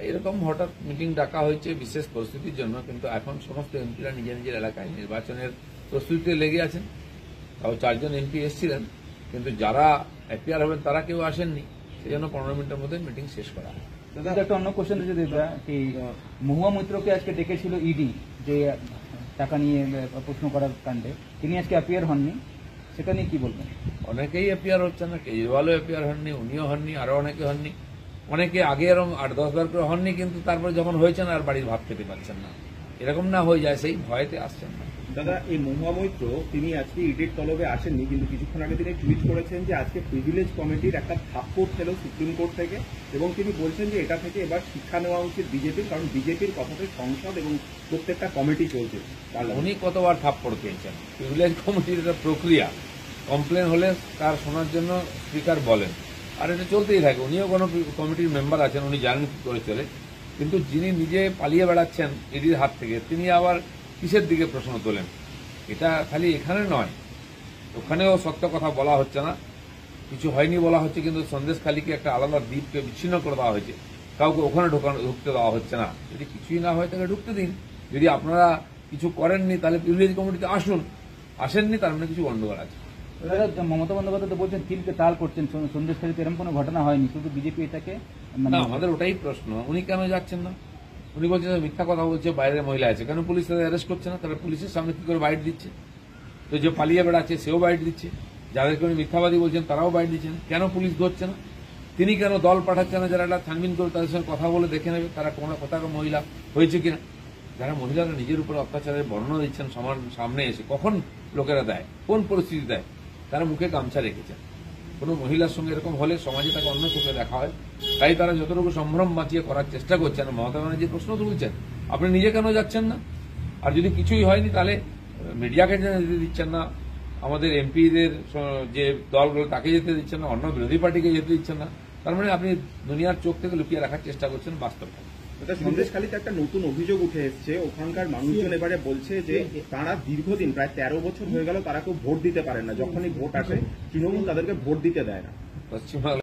এরকম হঠাৎ মিটিং ডাকা হয়েছে বিশেষ পরিস্থিতির জন্য, কিন্তু এখন সমস্ত এমপিরা নিজের নিজের এলাকায় নির্বাচনের প্রস্তুতিতে লেগে আছেন। তাও 4 জন এমপি এসেছিলেন, কিন্তু যারা অ্যাপিয়ার হবেন তারা কেউ আসেননি, সেই জন্য 15 মিনিটের মধ্যে মিটিং শেষ করা হয়। দাদা একটা অন্য কোশ্চেন রয়েছে দিদা, কি মহুয়া মৈত্রকে আজকে ডেকেছিল ইডি যে টাকা নিয়ে প্রশ্ন করার কাণ্ডে, তিনি আজকে অ্যাপিয়ার হননি, সেটা নিয়ে কি বলবেন? অনেকেই অ্যাপিয়ার হচ্ছে না, কেজরিওয়ালও অ্যাপিয়ার হননি, উনিও হননি, আরো অনেকে হননি। অনেকে আগে এরকম 8-10 বার করে হননি, কিন্তু তারপরে যখন হয়েছেন আর বাড়ির ভাত খেতে পারছেন না, এরকম না হয়ে যায় সেই ভয়েতে আসছেন না। দাদা, এই মহুয়া মৈত্র তিনি আজকে ইডির তলবে আসেননি, কিন্তু কিছুক্ষণ আগে তিনি টুইট করেছেন যে আজকে প্রিভিলেজ কমিটির একটা থাপ্পড় খেল সুপ্রিম কোর্ট থেকে, এবং তিনি বলছেন যে এটা থেকে এবার শিক্ষা নেওয়া উচিত বিজেপির, কারণ বিজেপির কথাতে সংসদ এবং প্রত্যেকটা কমিটি চলছে। উনি কতবার থাপ্পড় খেয়েছেন? প্রিভিলেজ কমিটির একটা প্রক্রিয়া, কমপ্লেন হলে তার শোনার জন্য স্পিকার বলেন, আর এটা চলতেই থাকে। উনিও কোনো কমিটির মেম্বার আছেন, উনি জানেন কি করে চলে, কিন্তু যিনি নিজে পালিয়ে বেড়াচ্ছেন ইডির হাত থেকে, তিনি আবার কিসের দিকে প্রশ্ন তোলেন? এটা খালি এখানে নয়, ওখানেও সত্য কথা বলা হচ্ছে না, কিছু হয়নি বলা হচ্ছে, কিন্তু সন্দেশখালীকে একটা আলাদা দ্বীপকে বিচ্ছিন্ন করে দেওয়া হয়েছে, কাউকে ওখানে ঢুকতে দেওয়া হচ্ছে না। যদি কিছুই না হয় তাহলে ঢুকতে দিন। যদি আপনারা কিছু করেননি তাহলে প্রিভিলেজ কমিটিতে আসুন, আসেননি তার মানে কিছু গন্ডগোল আছে। মমতা বন্দ্যোপাধ্যায় তো বলছেন তিলকে তাল করছেন, সন্দেশখালীতে এরকম কোনো ঘটনা হয়নি, শুধু বিজেপি এটাকে না, আমাদের ওটাই প্রশ্ন, উনি কেন যাচ্ছেন না? উনি বলছেন মিথ্যা কথা বলছে, বাইরে মহিলা আছে, কেন পুলিশ তাদের অ্যারেস্ট করছে না? তারা পুলিশের সামনে কি করে বাইট দিচ্ছে? তো যে পালিয়ে বেড়াচ্ছে সেও বাইট দিচ্ছে, যাদেরকে উনি মিথ্যাবাদী বলছেন তারাও বাইট দিচ্ছেন, কেন পুলিশ ধরছে না? তিনি কেন দল পাঠাচ্ছে না যারা একটা ছানবিন করে তাদের সঙ্গে কথা বলে দেখে নেবে তারা কোনো কোথাও মহিলা হয়েছে কিনা? যারা মহিলারা নিজের উপর অত্যাচারের বর্ণনা দিচ্ছেন সমান সামনে এসে, কখন লোকেরা দেয়, কোন পরিস্থিতি দেয়? তারা মুখে গামছা রেখেছেন। কোনো মহিলার সঙ্গে এরকম হলে সমাজে তাকে অন্য চোখে দেখা হয়, তাই তারা যতটুকু সম্ভ্রম বাঁচিয়ে করার চেষ্টা করছেন। মমতা ব্যানার্জি প্রশ্ন তুলছেন, আপনি নিজে কেন যাচ্ছেন না? আর যদি কিছুই হয়নি তাহলে মিডিয়াকে যেতে দিচ্ছেন না, আমাদের এমপিদের যে দলগুলো তাকে যেতে দিচ্ছেন না, অন্য বিরোধী পার্টিকে যেতে দিচ্ছেন না, তার মানে আপনি দুনিয়ার চোখ থেকে লুকিয়ে রাখার চেষ্টা করছেন বাস্তবটা। সন্দেশখালীতে একটা নতুন অভিযোগ উঠে এসছে, ওখানকার মানুষজন এবারে বলছে যে তারা দীর্ঘদিন প্রায় 13 বছর হয়ে গেল তারা কেউ ভোট দিতে পারেন না, যখনই ভোট আসে তৃণমূল তাদেরকে ভোট দিতে দেয় না। পশ্চিমবাংলা